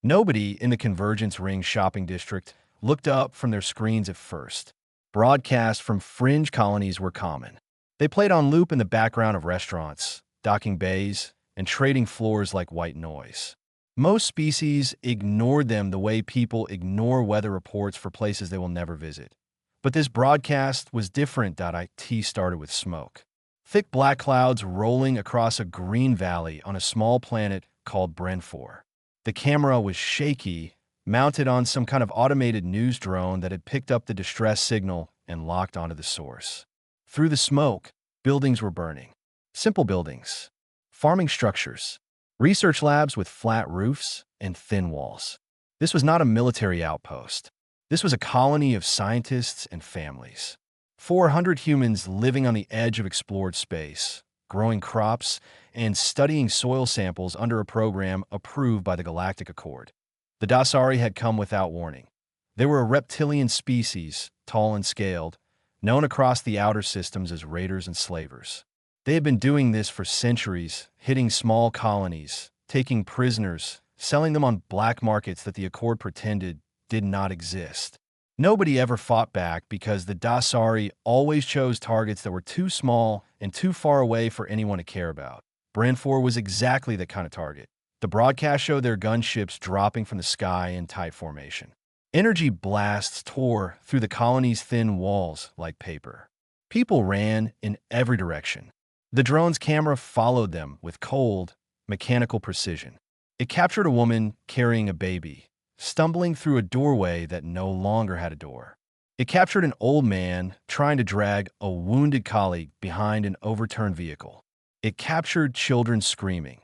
Nobody in the Convergence Ring shopping district looked up from their screens at first. Broadcasts from fringe colonies were common. They played on loop in the background of restaurants, docking bays, and trading floors like white noise. Most species ignored them the way people ignore weather reports for places they will never visit. But this broadcast was different. It started with smoke. Thick black clouds rolling across a green valley on a small planet called Brenfor. The camera was shaky, mounted on some kind of automated news drone that had picked up the distress signal and locked onto the source. Through the smoke, buildings were burning. Simple buildings, farming structures, research labs with flat roofs and thin walls. This was not a military outpost. This was a colony of scientists and families. 400 humans living on the edge of explored space, growing crops, and studying soil samples under a program approved by the Galactic Accord. The Dasari had come without warning. They were a reptilian species, tall and scaled, known across the outer systems as raiders and slavers. They had been doing this for centuries, hitting small colonies, taking prisoners, selling them on black markets that the Accord pretended did not exist. Nobody ever fought back because the Dasari always chose targets that were too small and too far away for anyone to care about. Brenfor was exactly that kind of target. The broadcast showed their gunships dropping from the sky in tight formation. Energy blasts tore through the colony's thin walls like paper. People ran in every direction. The drone's camera followed them with cold, mechanical precision. It captured a woman carrying a baby, stumbling through a doorway that no longer had a door. It captured an old man trying to drag a wounded colleague behind an overturned vehicle. It captured children screaming.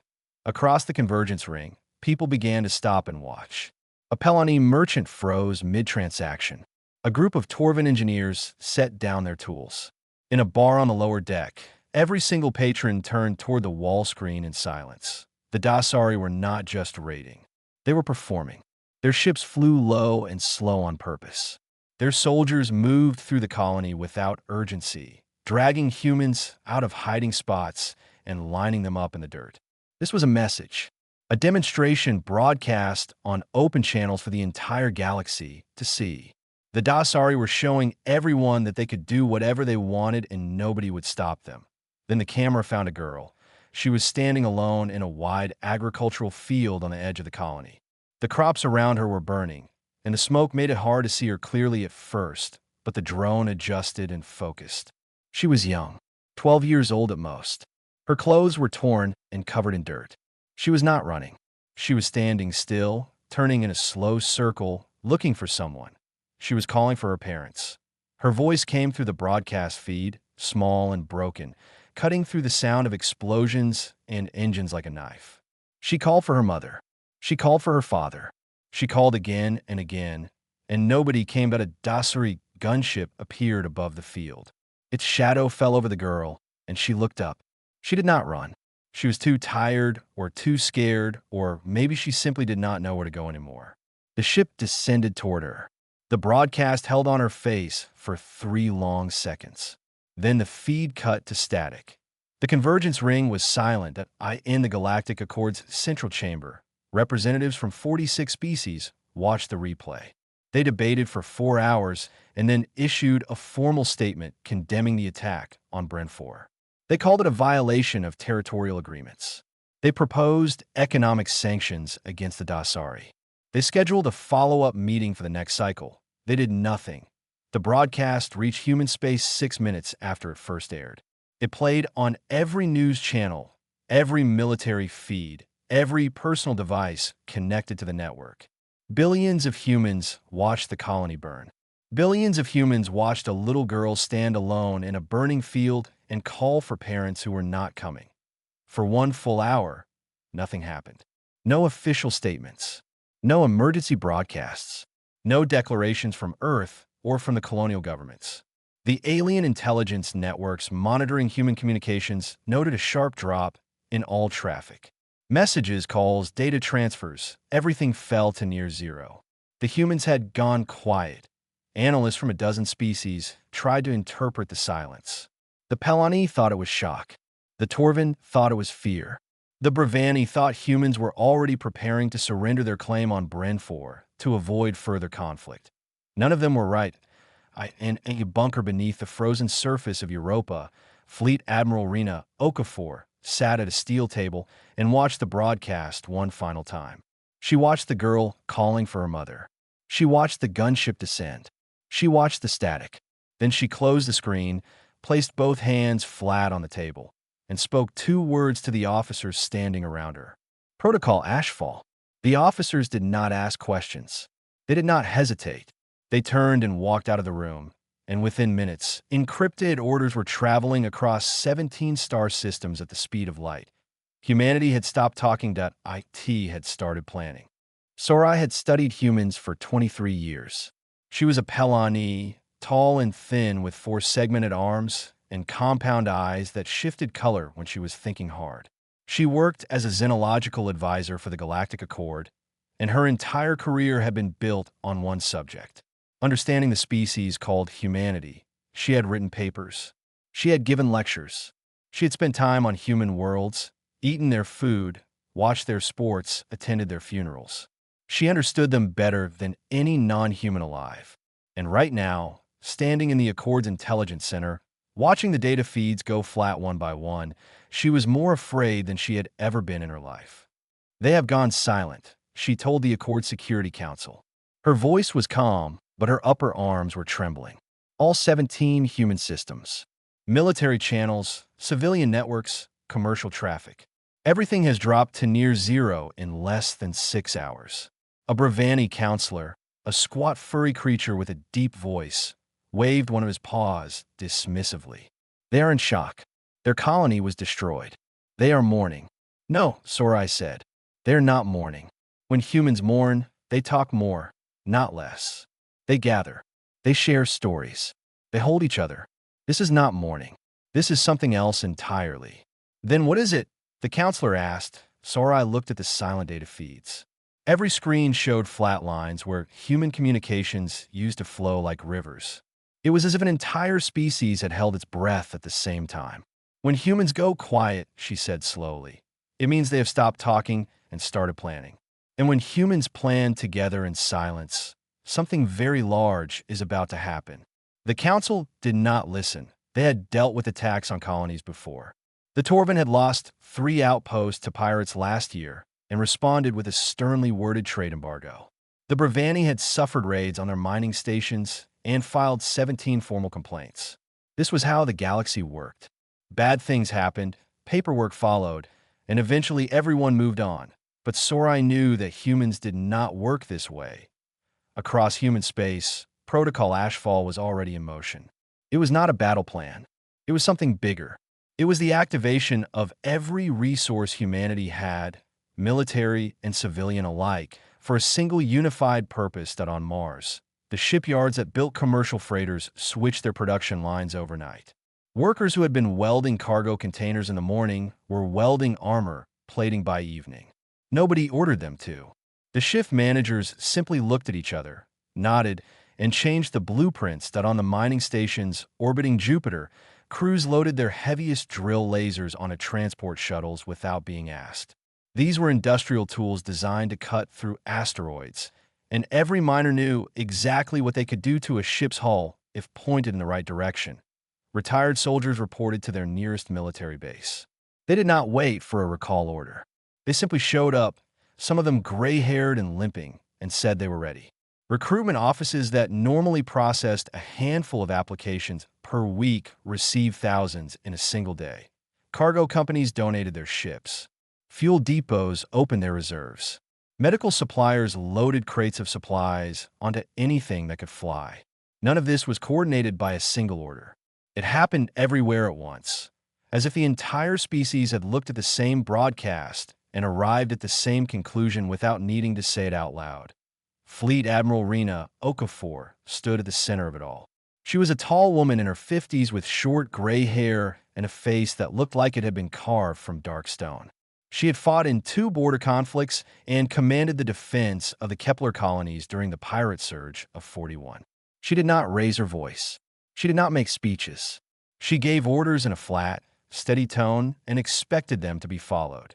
Across the Convergence Ring, people began to stop and watch. A Pelani merchant froze mid-transaction. A group of Torvan engineers set down their tools. In a bar on the lower deck, every single patron turned toward the wall screen in silence. The Dasari were not just raiding. They were performing. Their ships flew low and slow on purpose. Their soldiers moved through the colony without urgency, dragging humans out of hiding spots and lining them up in the dirt. This was a message, a demonstration broadcast on open channels for the entire galaxy to see. The Dasari were showing everyone that they could do whatever they wanted and nobody would stop them. Then the camera found a girl. She was standing alone in a wide agricultural field on the edge of the colony. The crops around her were burning, and the smoke made it hard to see her clearly at first, but the drone adjusted and focused. She was young, 12 years old at most. Her clothes were torn and covered in dirt. She was not running. She was standing still, turning in a slow circle, looking for someone. She was calling for her parents. Her voice came through the broadcast feed, small and broken, cutting through the sound of explosions and engines like a knife. She called for her mother. She called for her father. She called again and again, and nobody came but a Dasari gunship appeared above the field. Its shadow fell over the girl, and she looked up. She did not run. She was too tired or too scared, or maybe she simply did not know where to go anymore. The ship descended toward her. The broadcast held on her face for 3 long seconds. Then the feed cut to static. The Convergence Ring was silent in the Galactic Accord's central chamber. Representatives from 46 species watched the replay. They debated for 4 hours and then issued a formal statement condemning the attack on Brenfor. They called it a violation of territorial agreements. They proposed economic sanctions against the Dasari. They scheduled a follow-up meeting for the next cycle. They did nothing. The broadcast reached human space 6 minutes after it first aired. It played on every news channel, every military feed, every personal device connected to the network. Billions of humans watched the colony burn. Billions of humans watched a little girl stand alone in a burning field and call for parents who were not coming. For 1 full hour, nothing happened. No official statements. No emergency broadcasts. No declarations from Earth or from the colonial governments. The alien intelligence networks monitoring human communications noted a sharp drop in all traffic. Messages, calls, data transfers, everything fell to near zero. The humans had gone quiet. Analysts from a dozen species tried to interpret the silence. The Pelani thought it was shock. The Torvan thought it was fear. The Brevani thought humans were already preparing to surrender their claim on Brenfor to avoid further conflict. None of them were right. In a bunker beneath the frozen surface of Europa, Fleet Admiral Rena Okafor sat at a steel table and watched the broadcast one final time. She watched the girl calling for her mother. She watched the gunship descend. She watched the static. Then she closed the screen, placed both hands flat on the table, and spoke 2 words to the officers standing around her. Protocol Ashfall. The officers did not ask questions. They did not hesitate. They turned and walked out of the room, and within minutes, encrypted orders were traveling across 17 star systems at the speed of light. Humanity had stopped talking. IT had started planning. Sorai had studied humans for 23 years. She was a Pelani, tall and thin with 4 segmented arms and compound eyes that shifted color when she was thinking hard. She worked as a xenological advisor for the Galactic Accord, and her entire career had been built on one subject: understanding the species called humanity. She had written papers. She had given lectures. She had spent time on human worlds, eaten their food, watched their sports, attended their funerals. She understood them better than any non-human alive. And right now, standing in the Accord's Intelligence Center, watching the data feeds go flat one by one, she was more afraid than she had ever been in her life. "They have gone silent," she told the Accord Security Council. Her voice was calm, but her upper arms were trembling. All 17 human systems, military channels, civilian networks, commercial traffic. Everything has dropped to near zero in less than 6 hours. A Brevani counselor, a squat furry creature with a deep voice, waved one of his paws dismissively. "They are in shock. Their colony was destroyed. They are mourning." "No," Sorai said. "They are not mourning. When humans mourn, they talk more, not less. They gather. They share stories. They hold each other. This is not mourning. This is something else entirely." "Then what is it?" the counselor asked. Sorai looked at the silent data feeds. Every screen showed flat lines where human communications used to flow like rivers. It was as if an entire species had held its breath at the same time. "When humans go quiet," she said slowly, "it means they have stopped talking and started planning. And when humans plan together in silence, something very large is about to happen." The council did not listen. They had dealt with attacks on colonies before. The Torvin had lost 3 outposts to pirates last year and responded with a sternly worded trade embargo. The Brevani had suffered raids on their mining stations and filed 17 formal complaints. This was how the galaxy worked. Bad things happened, paperwork followed, and eventually everyone moved on. But Sorai knew that humans did not work this way. Across human space, Protocol Ashfall was already in motion. It was not a battle plan. It was something bigger. It was the activation of every resource humanity had, military and civilian alike, for a single unified purpose. That on Mars, the shipyards that built commercial freighters switched their production lines overnight. Workers who had been welding cargo containers in the morning were welding armor plating by evening. Nobody ordered them to. The shift managers simply looked at each other, nodded, and changed the blueprints. That on the mining stations orbiting Jupiter, crews loaded their heaviest drill lasers onto transport shuttles without being asked. These were industrial tools designed to cut through asteroids, and every miner knew exactly what they could do to a ship's hull if pointed in the right direction. Retired soldiers reported to their nearest military base. They did not wait for a recall order. They simply showed up, some of them gray-haired and limping, and said they were ready. Recruitment offices that normally processed a handful of applications per week received thousands in a single day. Cargo companies donated their ships. Fuel depots opened their reserves. Medical suppliers loaded crates of supplies onto anything that could fly. None of this was coordinated by a single order. It happened everywhere at once, as if the entire species had looked at the same broadcast and arrived at the same conclusion without needing to say it out loud. Fleet Admiral Rena Okafor stood at the center of it all. She was a tall woman in her 50s with short gray hair and a face that looked like it had been carved from dark stone. She had fought in 2 border conflicts and commanded the defense of the Kepler colonies during the pirate surge of 41. She did not raise her voice. She did not make speeches. She gave orders in a flat, steady tone and expected them to be followed.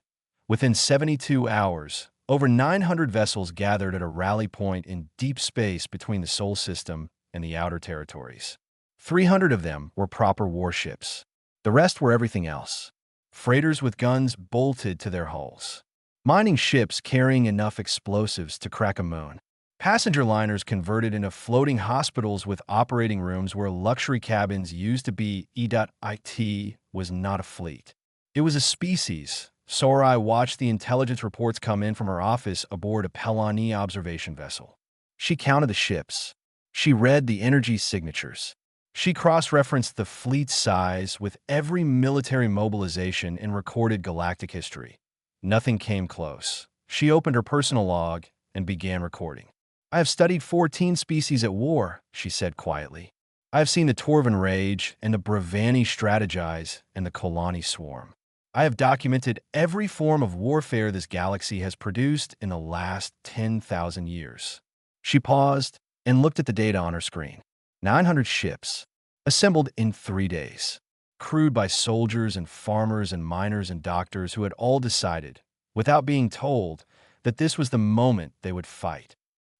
Within 72 hours, over 900 vessels gathered at a rally point in deep space between the Sol system and the outer territories. 300 of them were proper warships. The rest were everything else. Freighters with guns bolted to their hulls. Mining ships carrying enough explosives to crack a moon. Passenger liners converted into floating hospitals with operating rooms where luxury cabins used to be. It was not a fleet. It was a species. Sorai watched the intelligence reports come in from her office aboard a Pelani observation vessel. She counted the ships. She read the energy signatures. She cross-referenced the fleet's size with every military mobilization in recorded galactic history. Nothing came close. She opened her personal log and began recording. "I have studied 14 species at war," she said quietly. "I have seen the Torvan rage and the Bravani strategize and the Kolani swarm. I have documented every form of warfare this galaxy has produced in the last 10,000 years." She paused and looked at the data on her screen. 900 ships, assembled in 3 days, crewed by soldiers and farmers and miners and doctors who had all decided, without being told, that this was the moment they would fight.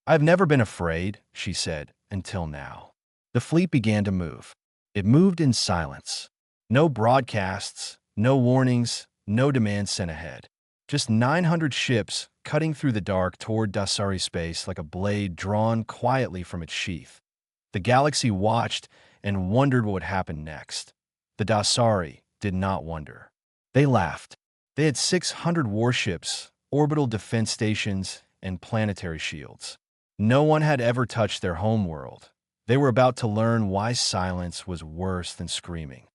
"I've never been afraid," she said, "until now." The fleet began to move. It moved in silence. No broadcasts, no warnings, no demands sent ahead. Just 900 ships cutting through the dark toward Dasari space like a blade drawn quietly from its sheath. The galaxy watched and wondered what would happen next. The Dasari did not wonder. They laughed. They had 600 warships, orbital defense stations, and planetary shields. No one had ever touched their homeworld. They were about to learn why silence was worse than screaming.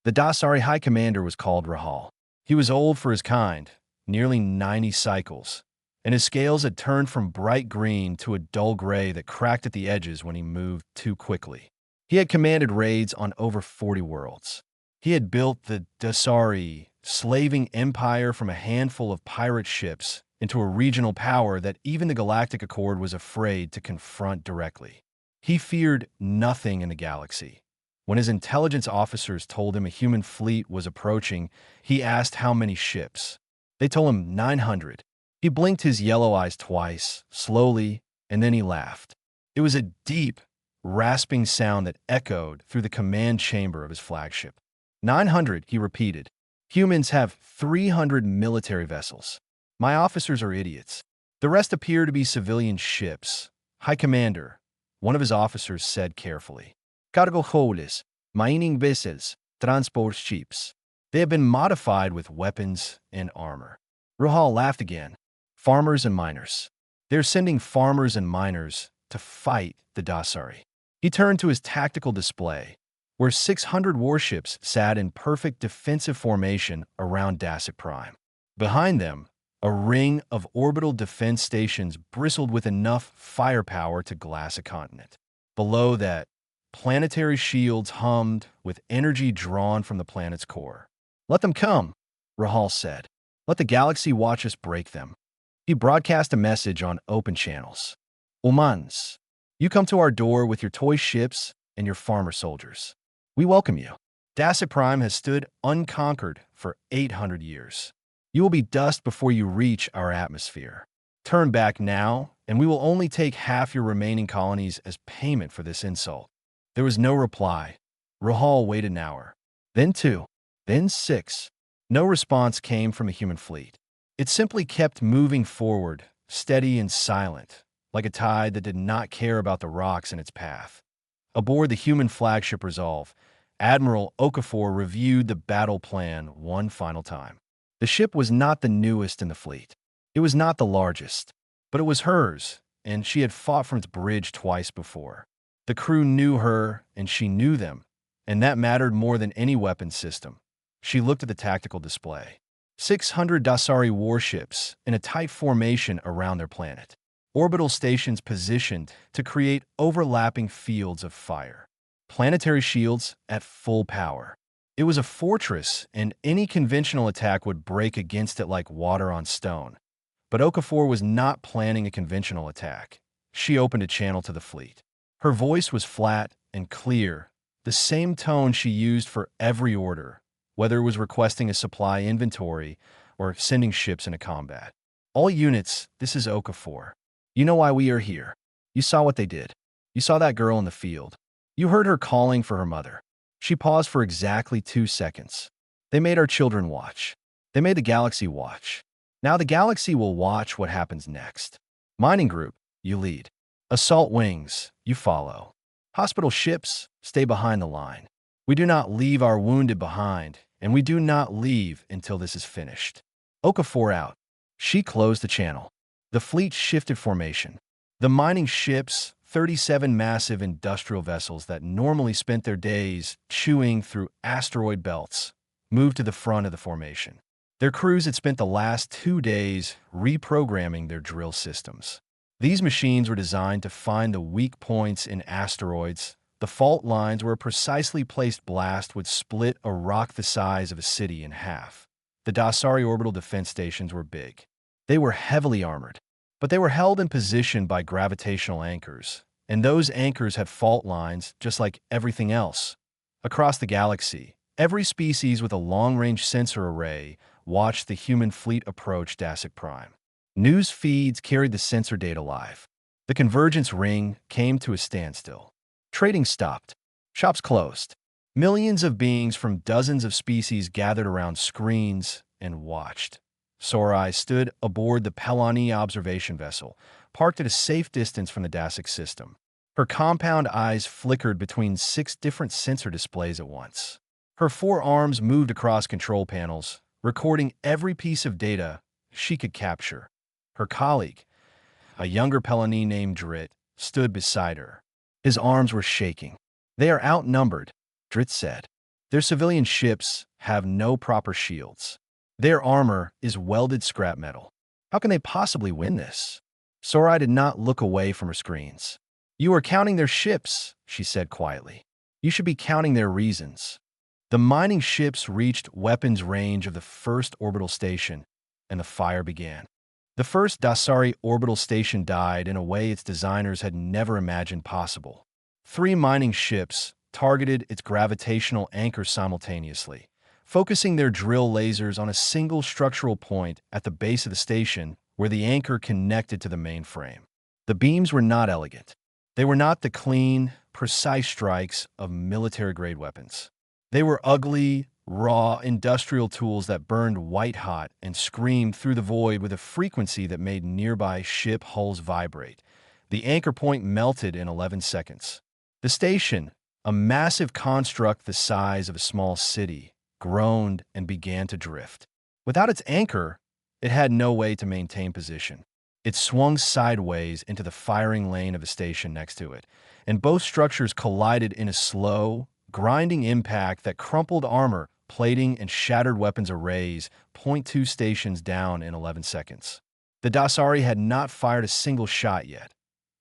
The Dasari High Commander was called Rahal. He was old for his kind, nearly 90 cycles, and his scales had turned from bright green to a dull gray that cracked at the edges when he moved too quickly. He had commanded raids on over 40 worlds. He had built the Dasari, slaving empire from a handful of pirate ships into a regional power that even the Galactic Accord was afraid to confront directly. He feared nothing in the galaxy. When his intelligence officers told him a human fleet was approaching, he asked how many ships. They told him 900. He blinked his yellow eyes twice, slowly, and then he laughed. It was a deep, rasping sound that echoed through the command chamber of his flagship. 900, he repeated. Humans have 300 military vessels. My officers are idiots. The rest appear to be civilian ships. High Commander, one of his officers said carefully. Cargo holes, mining vessels, transport ships. They have been modified with weapons and armor. Rahal laughed again. Farmers and miners. They're sending farmers and miners to fight the Dasari. He turned to his tactical display, where 600 warships sat in perfect defensive formation around Dasik Prime. Behind them, a ring of orbital defense stations bristled with enough firepower to glass a continent. Below that, planetary shields hummed with energy drawn from the planet's core. "Let them come," Rahal said. "Let the galaxy watch us break them." He broadcast a message on open channels. "Umans, you come to our door with your toy ships and your farmer soldiers. We welcome you. Dasik Prime has stood unconquered for 800 years. You will be dust before you reach our atmosphere. Turn back now, and we will only take half your remaining colonies as payment for this insult." There was no reply. Rahal waited an hour, then 2, then 6. No response came from the human fleet. It simply kept moving forward, steady and silent, like a tide that did not care about the rocks in its path. Aboard the human flagship Resolve, Admiral Okafor reviewed the battle plan one final time. The ship was not the newest in the fleet. It was not the largest, but it was hers, and she had fought from its bridge twice before. The crew knew her, and she knew them, and that mattered more than any weapon system. She looked at the tactical display. 600 Dasari warships in a tight formation around their planet. Orbital stations positioned to create overlapping fields of fire. Planetary shields at full power. It was a fortress, and any conventional attack would break against it like water on stone. But Okafor was not planning a conventional attack. She opened a channel to the fleet. Her voice was flat and clear, the same tone she used for every order, whether it was requesting a supply inventory or sending ships into combat. All units, this is Okafor. You know why we are here. You saw what they did. You saw that girl in the field. You heard her calling for her mother. She paused for exactly 2 seconds. They made our children watch. They made the galaxy watch. Now the galaxy will watch what happens next. Mining group, you lead. Assault wings, you follow. Hospital ships, stay behind the line. We do not leave our wounded behind, and we do not leave until this is finished. Okafor out. She closed the channel. The fleet shifted formation. The mining ships, 37 massive industrial vessels that normally spent their days chewing through asteroid belts, moved to the front of the formation. Their crews had spent the last 2 days reprogramming their drill systems. These machines were designed to find the weak points in asteroids, the fault lines where a precisely placed blast would split a rock the size of a city in half. The Dasari orbital defense stations were big. They were heavily armored, but they were held in position by gravitational anchors, and those anchors had fault lines just like everything else. Across the galaxy, every species with a long-range sensor array watched the human fleet approach Dasik Prime. News feeds carried the sensor data live. The convergence ring came to a standstill. Trading stopped. Shops closed. Millions of beings from dozens of species gathered around screens and watched. Sorai stood aboard the Pelani observation vessel, parked at a safe distance from the Dasik system. Her compound eyes flickered between 6 different sensor displays at once. Her 4 arms moved across control panels, recording every piece of data she could capture. Her colleague, a younger Pelani named Drit, stood beside her. His arms were shaking. They are outnumbered, Drit said. Their civilian ships have no proper shields. Their armor is welded scrap metal. How can they possibly win this? Sorai did not look away from her screens. You are counting their ships, she said quietly. You should be counting their reasons. The mining ships reached weapons range of the first orbital station, and the fire began. The first Dasari orbital station died in a way its designers had never imagined possible. 3 mining ships targeted its gravitational anchor simultaneously, focusing their drill lasers on a single structural point at the base of the station where the anchor connected to the mainframe. The beams were not elegant. They were not the clean, precise strikes of military-grade weapons. They were ugly, raw, industrial tools that burned white-hot and screamed through the void with a frequency that made nearby ship hulls vibrate. The anchor point melted in 11 seconds. The station, a massive construct the size of a small city, groaned and began to drift. Without its anchor, it had no way to maintain position. It swung sideways into the firing lane of the station next to it, and both structures collided in a slow, grinding impact that crumpled armor, plating, and shattered weapons arrays, .2 stations down in 11 seconds. The Dasari had not fired a single shot yet.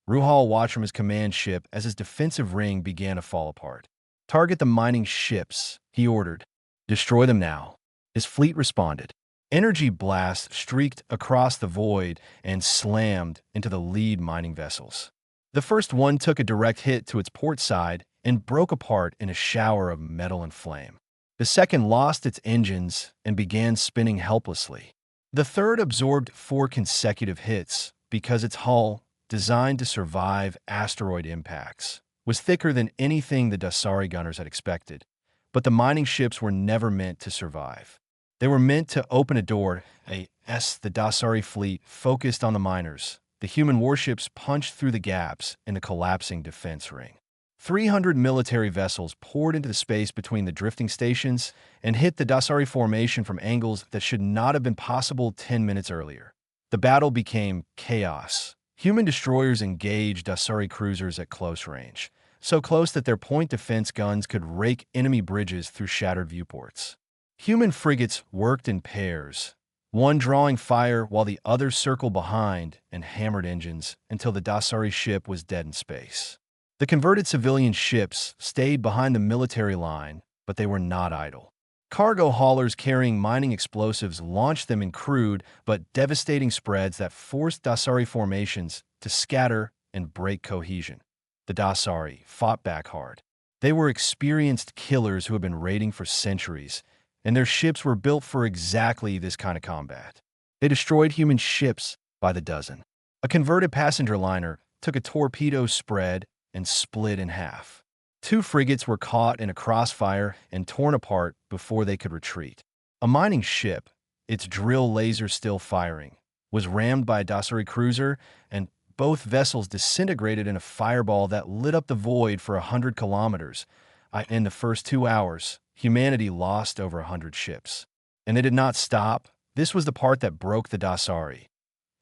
Ruhal watched from his command ship as his defensive ring began to fall apart. Target the mining ships, he ordered. Destroy them now. His fleet responded. Energy blasts streaked across the void and slammed into the lead mining vessels. The first one took a direct hit to its port side and broke apart in a shower of metal and flame. The second lost its engines and began spinning helplessly. The third absorbed 4 consecutive hits because its hull, designed to survive asteroid impacts, was thicker than anything the Dasari gunners had expected. But the mining ships were never meant to survive. They were meant to open a door. The Dasari fleet focused on the miners. The human warships punched through the gaps in the collapsing defense ring. 300 military vessels poured into the space between the drifting stations and hit the Dasari formation from angles that should not have been possible 10 minutes earlier. The battle became chaos. Human destroyers engaged Dasari cruisers at close range, so close that their point defense guns could rake enemy bridges through shattered viewports. Human frigates worked in pairs, one drawing fire while the other circled behind and hammered engines until the Dasari ship was dead in space. The converted civilian ships stayed behind the military line, but they were not idle. Cargo haulers carrying mining explosives launched them in crude but devastating spreads that forced Dasari formations to scatter and break cohesion. The Dasari fought back hard. They were experienced killers who had been raiding for centuries, and their ships were built for exactly this kind of combat. They destroyed human ships by the dozen. A converted passenger liner took a torpedo spread and split in half. Two frigates were caught in a crossfire and torn apart before they could retreat. A mining ship, its drill laser still firing, was rammed by a Dasari cruiser, and both vessels disintegrated in a fireball that lit up the void for 100 kilometers. In the first 2 hours, humanity lost over 100 ships. And they did not stop. This was the part that broke the Dasari.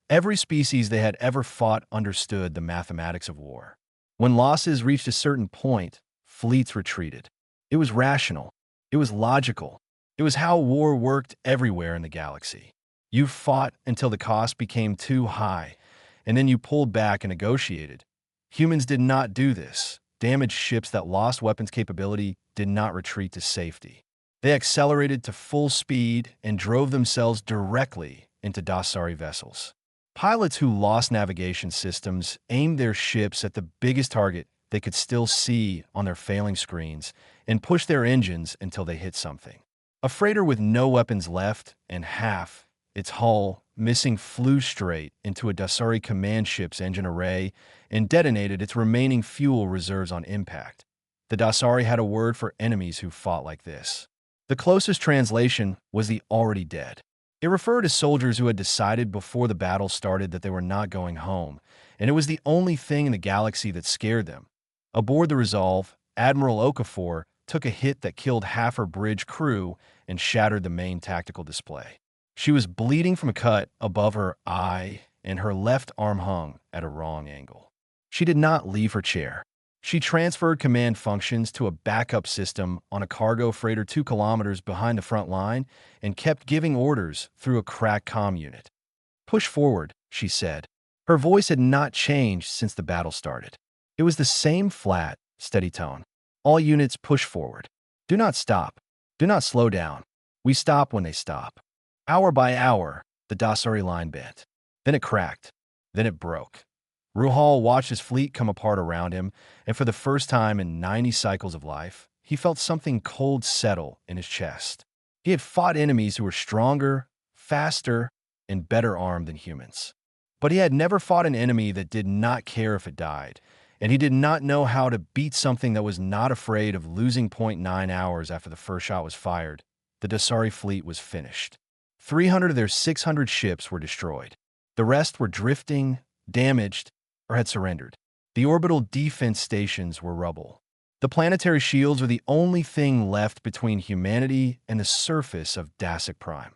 Every species they had ever fought understood the mathematics of war. When losses reached a certain point, fleets retreated. It was rational. It was logical. It was how war worked everywhere in the galaxy. You fought until the cost became too high, and then you pulled back and negotiated. Humans did not do this. Damaged ships that lost weapons capability did not retreat to safety. They accelerated to full speed and drove themselves directly into Dasari vessels. Pilots who lost navigation systems aimed their ships at the biggest target they could still see on their failing screens and pushed their engines until they hit something. A freighter with no weapons left and half its hull missing flew straight into a Dasari command ship's engine array and detonated its remaining fuel reserves on impact. The Dasari had a word for enemies who fought like this. The closest translation was the already dead. It referred to soldiers who had decided before the battle started that they were not going home, and it was the only thing in the galaxy that scared them. Aboard the Resolve, Admiral Okafor took a hit that killed half her bridge crew and shattered the main tactical display. She was bleeding from a cut above her eye, and her left arm hung at a wrong angle. She did not leave her chair. She transferred command functions to a backup system on a cargo freighter 2 kilometers behind the front line and kept giving orders through a cracked comm unit. "Push forward," she said. Her voice had not changed since the battle started. It was the same flat, steady tone. "All units push forward. Do not stop. Do not slow down. We stop when they stop." Hour by hour, the Dasari line bent. Then it cracked. Then it broke. Ruhal watched his fleet come apart around him, and for the first time in 90 cycles of life, he felt something cold settle in his chest. He had fought enemies who were stronger, faster, and better armed than humans. But he had never fought an enemy that did not care if it died, and he did not know how to beat something that was not afraid of losing 0.9 hours after the first shot was fired. The Dasari fleet was finished. 300 of their 600 ships were destroyed. The rest were drifting, damaged, or had surrendered. The orbital defense stations were rubble. The planetary shields were the only thing left between humanity and the surface of Dasik Prime.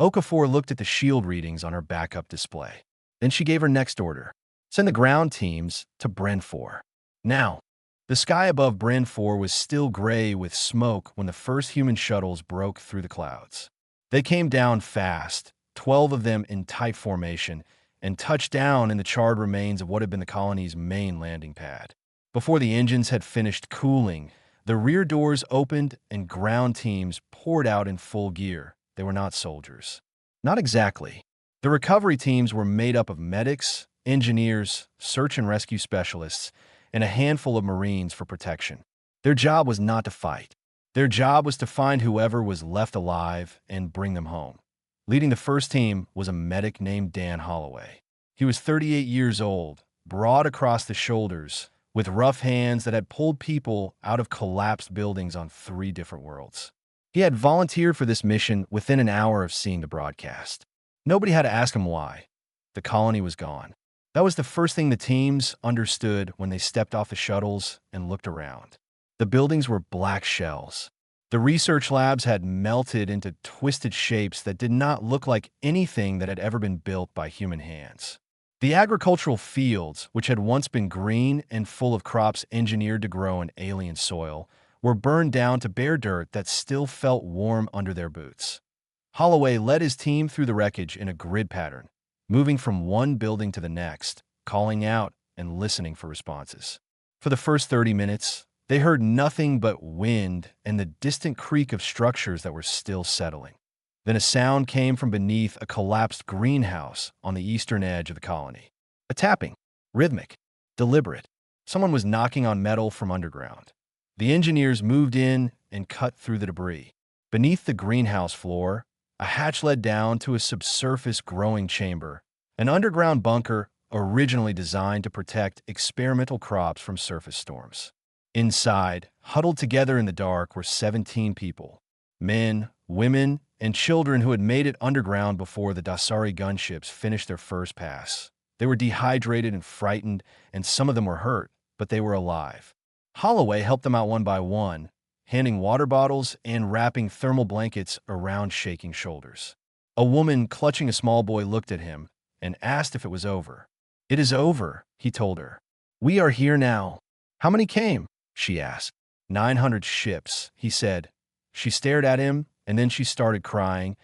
Okafor looked at the shield readings on her backup display. Then she gave her next order. Send the ground teams to Bren 4. Now, the sky above Bren 4 was still gray with smoke when the first human shuttles broke through the clouds. They came down fast, 12 of them in tight formation, and touched down in the charred remains of what had been the colony's main landing pad. Before the engines had finished cooling, the rear doors opened and ground teams poured out in full gear. They were not soldiers. Not exactly. The recovery teams were made up of medics, engineers, search and rescue specialists, and a handful of Marines for protection. Their job was not to fight. Their job was to find whoever was left alive and bring them home. Leading the first team was a medic named Dan Holloway. He was 38 years old, broad across the shoulders, with rough hands that had pulled people out of collapsed buildings on 3 different worlds. He had volunteered for this mission within an hour of seeing the broadcast. Nobody had to ask him why. The colony was gone. That was the first thing the teams understood when they stepped off the shuttles and looked around. The buildings were black shells. The research labs had melted into twisted shapes that did not look like anything that had ever been built by human hands. The agricultural fields, which had once been green and full of crops engineered to grow in alien soil, were burned down to bare dirt that still felt warm under their boots. Holloway led his team through the wreckage in a grid pattern, moving from one building to the next, calling out and listening for responses. For the first 30 minutes, they heard nothing but wind and the distant creak of structures that were still settling. Then a sound came from beneath a collapsed greenhouse on the eastern edge of the colony. A tapping, rhythmic, deliberate. Someone was knocking on metal from underground. The engineers moved in and cut through the debris. Beneath the greenhouse floor, a hatch led down to a subsurface growing chamber, an underground bunker originally designed to protect experimental crops from surface storms. Inside, huddled together in the dark, were 17 people, men, women, and children who had made it underground before the Dasari gunships finished their first pass. They were dehydrated and frightened, and some of them were hurt, but they were alive. Holloway helped them out one by one, handing water bottles and wrapping thermal blankets around shaking shoulders. A woman clutching a small boy looked at him and asked if it was over. "It is over," he told her. "We are here now." "How many came?" she asked. 900 ships, he said. She stared at him, and then she started crying,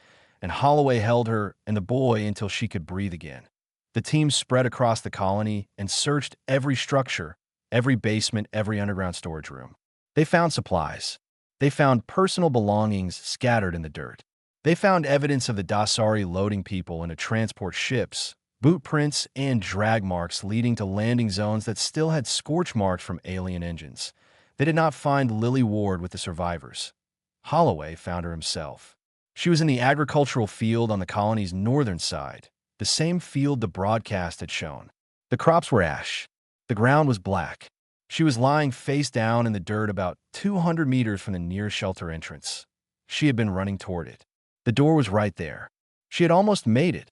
and Holloway held her and the boy until she could breathe again. The team spread across the colony and searched every structure, every basement, every underground storage room. They found supplies. They found personal belongings scattered in the dirt. They found evidence of the Dasari loading people into transport ships, boot prints, and drag marks leading to landing zones that still had scorch marks from alien engines. They did not find Lily Ward with the survivors. Holloway found her himself. She was in the agricultural field on the colony's northern side, the same field the broadcast had shown. The crops were ash. The ground was black. She was lying face down in the dirt about 200 meters from the nearest shelter entrance. She had been running toward it. The door was right there. She had almost made it.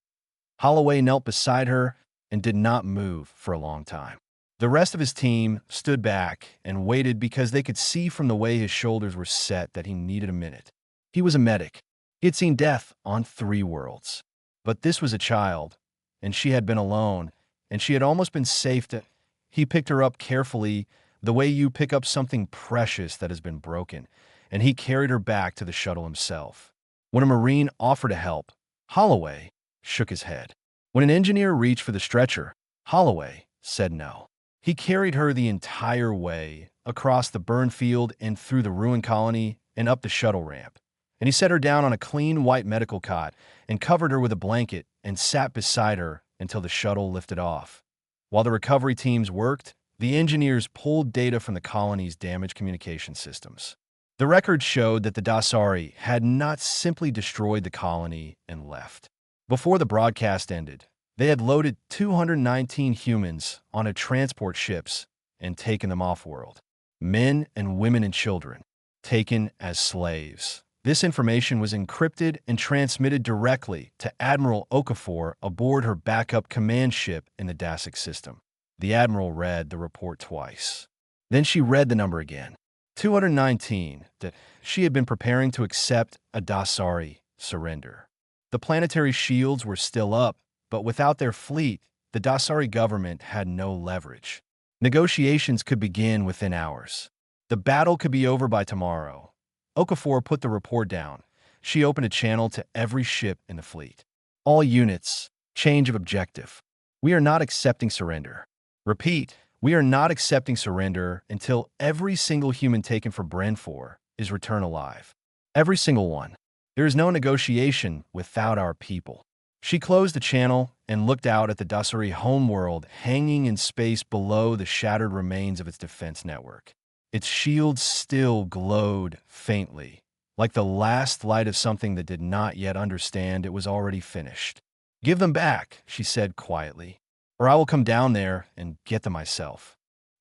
Holloway knelt beside her and did not move for a long time. The rest of his team stood back and waited because they could see from the way his shoulders were set that he needed a minute. He was a medic. He had seen death on 3 worlds. But this was a child, and she had been alone, and she had almost been safe to... He picked her up carefully, the way you pick up something precious that has been broken, and he carried her back to the shuttle himself. When a Marine offered to help, Holloway shook his head. When an engineer reached for the stretcher, Holloway said no. He carried her the entire way, across the burn field and through the ruined colony and up the shuttle ramp. And he set her down on a clean white medical cot and covered her with a blanket and sat beside her until the shuttle lifted off. While the recovery teams worked, the engineers pulled data from the colony's damaged communication systems. The records showed that the Dasari had not simply destroyed the colony and left. Before the broadcast ended, they had loaded 219 humans onto transport ships and taken them off-world. Men and women and children, taken as slaves. This information was encrypted and transmitted directly to Admiral Okafor aboard her backup command ship in the Dasik system. The Admiral read the report twice. Then she read the number again. 219, that she had been preparing to accept a Dasari surrender. The planetary shields were still up, but without their fleet, the Dasari government had no leverage. Negotiations could begin within hours. The battle could be over by tomorrow. Okafor put the report down. She opened a channel to every ship in the fleet. All units, change of objective. We are not accepting surrender. Repeat, we are not accepting surrender until every single human taken for Bren 4 is returned alive. Every single one. There is no negotiation without our people. She closed the channel and looked out at the Dasari homeworld hanging in space below the shattered remains of its defense network. Its shields still glowed faintly, like the last light of something that did not yet understand it was already finished. "Give them back," she said quietly, "or I will come down there and get them myself."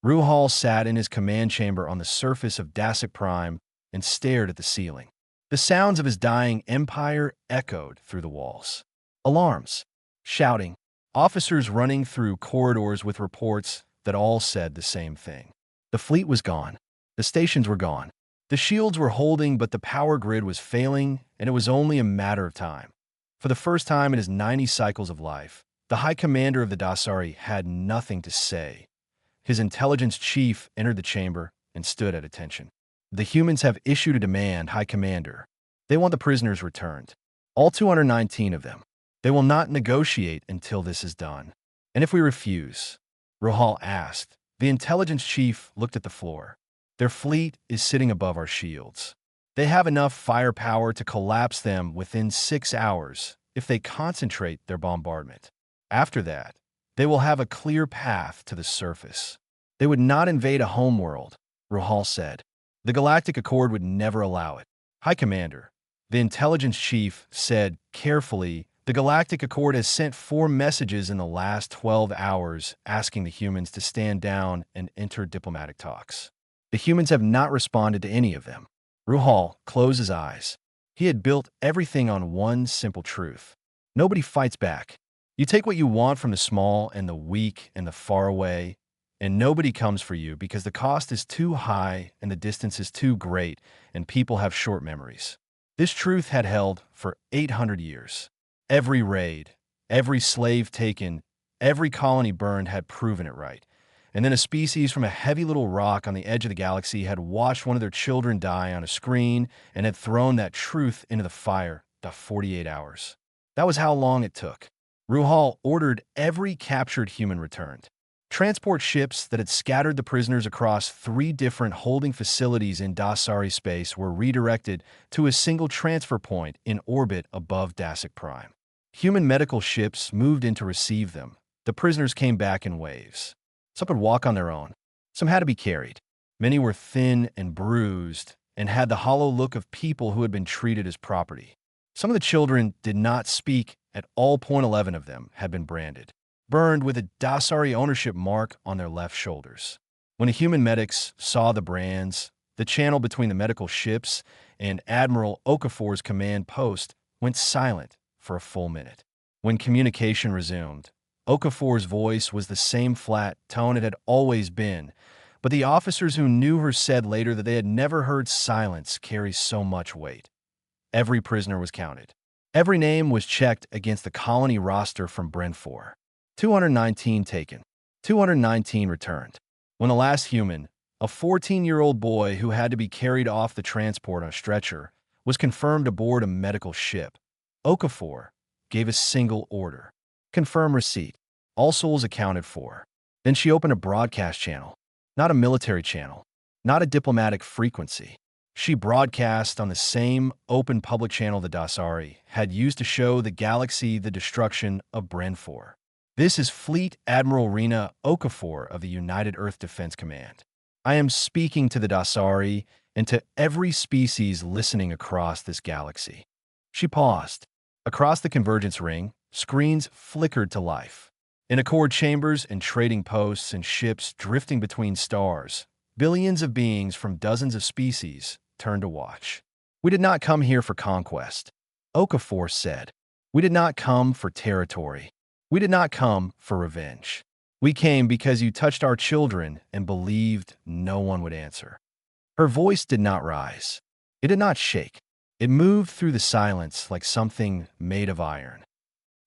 Ruhal sat in his command chamber on the surface of Dasik Prime and stared at the ceiling. The sounds of his dying empire echoed through the walls. Alarms, shouting, officers running through corridors with reports that all said the same thing. The fleet was gone. The stations were gone. The shields were holding, but the power grid was failing, and it was only a matter of time. For the first time in his 90 cycles of life, the High Commander of the Dasari had nothing to say. His intelligence chief entered the chamber and stood at attention. "The humans have issued a demand, High Commander. They want the prisoners returned. All 219 of them. They will not negotiate until this is done." "And if we refuse?" Ruhal asked. The intelligence chief looked at the floor. "Their fleet is sitting above our shields. They have enough firepower to collapse them within 6 hours if they concentrate their bombardment. After that, they will have a clear path to the surface. They would not invade a homeworld," Ruhal said. "The Galactic Accord would never allow it. High Commander, The intelligence chief said carefully, "The Galactic Accord has sent 4 messages in the last 12 hours asking the humans to stand down and enter diplomatic talks. The humans have not responded to any of them." Ruhal closed his eyes. He had built everything on one simple truth. Nobody fights back. You take what you want from the small and the weak and the far away, and nobody comes for you because the cost is too high and the distance is too great, and people have short memories. This truth had held for 800 years. Every raid, every slave taken, every colony burned had proven it right. And then a species from a heavy little rock on the edge of the galaxy had watched one of their children die on a screen and had thrown that truth into the fire to 48 hours. That was how long it took. Ruhal ordered every captured human returned. Transport ships that had scattered the prisoners across 3 different holding facilities in Dasari space were redirected to a single transfer point in orbit above Dasik Prime. Human medical ships moved in to receive them. The prisoners came back in waves. Some could walk on their own. Some had to be carried. Many were thin and bruised and had the hollow look of people who had been treated as property. Some of the children did not speak at all. 11 of them had been branded, burned with a Dasari ownership mark on their left shoulders. When the human medics saw the brands, the channel between the medical ships and Admiral Okafor's command post went silent for a full minute. When communication resumed, Okafor's voice was the same flat tone it had always been, but the officers who knew her said later that they had never heard silence carry so much weight. Every prisoner was counted. Every name was checked against the colony roster from Bren 219 taken. 219 returned. When the last human, a 14-year-old boy who had to be carried off the transport on a stretcher, was confirmed aboard a medical ship, Okafor gave a single order: confirm receipt. All souls accounted for. Then she opened a broadcast channel, not a military channel, not a diplomatic frequency. She broadcast on the same open public channel the Dasari had used to show the galaxy the destruction of Bren 4. "This is Fleet Admiral Rena Okafor of the United Earth Defense Command. I am speaking to the Dasari and to every species listening across this galaxy." She paused. Across the convergence ring, screens flickered to life. In accord chambers and trading posts and ships drifting between stars, billions of beings from dozens of species turned to watch. "We did not come here for conquest," Okafor said. "We did not come for territory. We did not come for revenge. We came because you touched our children and believed no one would answer." Her voice did not rise. It did not shake. It moved through the silence like something made of iron.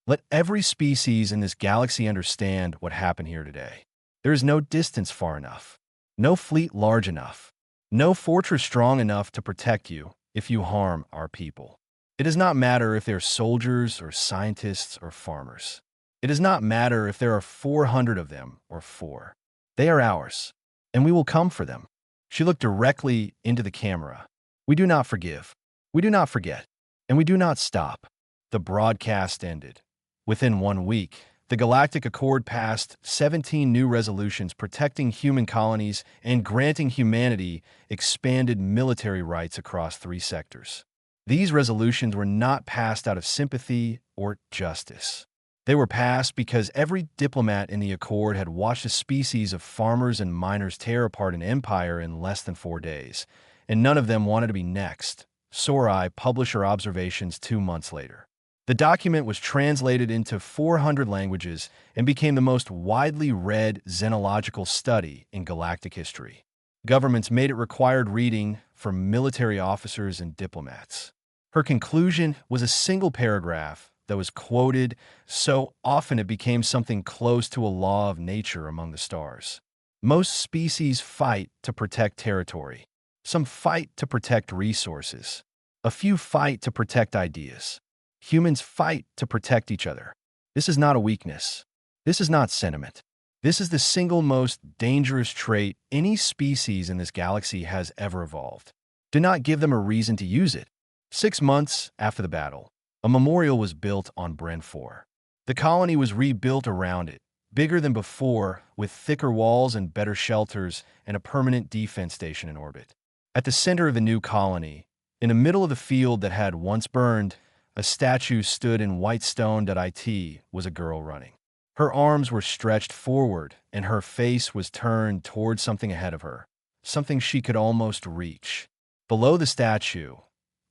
"Let every species in this galaxy understand what happened here today. There is no distance far enough, no fleet large enough, no fortress strong enough to protect you if you harm our people. It does not matter if they are soldiers or scientists or farmers. It does not matter if there are 400 of them or 4. They are ours, and we will come for them." She looked directly into the camera. "We do not forgive. We do not forget. And we do not stop." The broadcast ended. Within 1 week, the Galactic Accord passed 17 new resolutions protecting human colonies and granting humanity expanded military rights across 3 sectors. These resolutions were not passed out of sympathy or justice. They were passed because every diplomat in the Accord had watched a species of farmers and miners tear apart an empire in less than 4 days, and none of them wanted to be next. Sorai published her observations 2 months later. The document was translated into 400 languages and became the most widely read xenological study in galactic history. Governments made it required reading for military officers and diplomats. Her conclusion was a single paragraph that was quoted so often it became something close to a law of nature among the stars. Most species fight to protect territory. Some fight to protect resources. A few fight to protect ideas. Humans fight to protect each other. This is not a weakness. This is not sentiment. This is the single most dangerous trait any species in this galaxy has ever evolved. Do not give them a reason to use it. 6 months after the battle, a memorial was built on Bren 4. The colony was rebuilt around it, bigger than before, with thicker walls and better shelters and a permanent defense station in orbit. At the center of the new colony, In the middle of the field that had once burned, a statue stood in white stone that it was a girl running. Her arms were stretched forward, and her face was turned toward something ahead of her, something she could almost reach. Below the statue,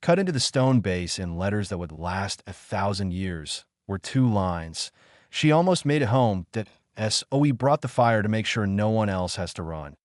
cut into the stone base in letters that would last 1,000 years, were two lines. She almost made it home. That SOE brought the fire to make sure no one else has to run.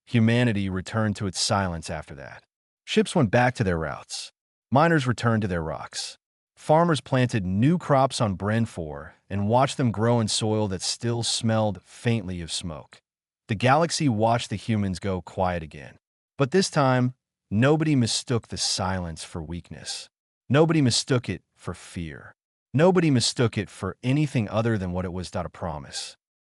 Humanity returned to its silence after that. Ships went back to their routes. Miners returned to their rocks. Farmers planted new crops on Bren 4 and watched them grow in soil that still smelled faintly of smoke. The galaxy watched the humans go quiet again. But this time, nobody mistook the silence for weakness. Nobody mistook it for fear. Nobody mistook it for anything other than what it was, a promise.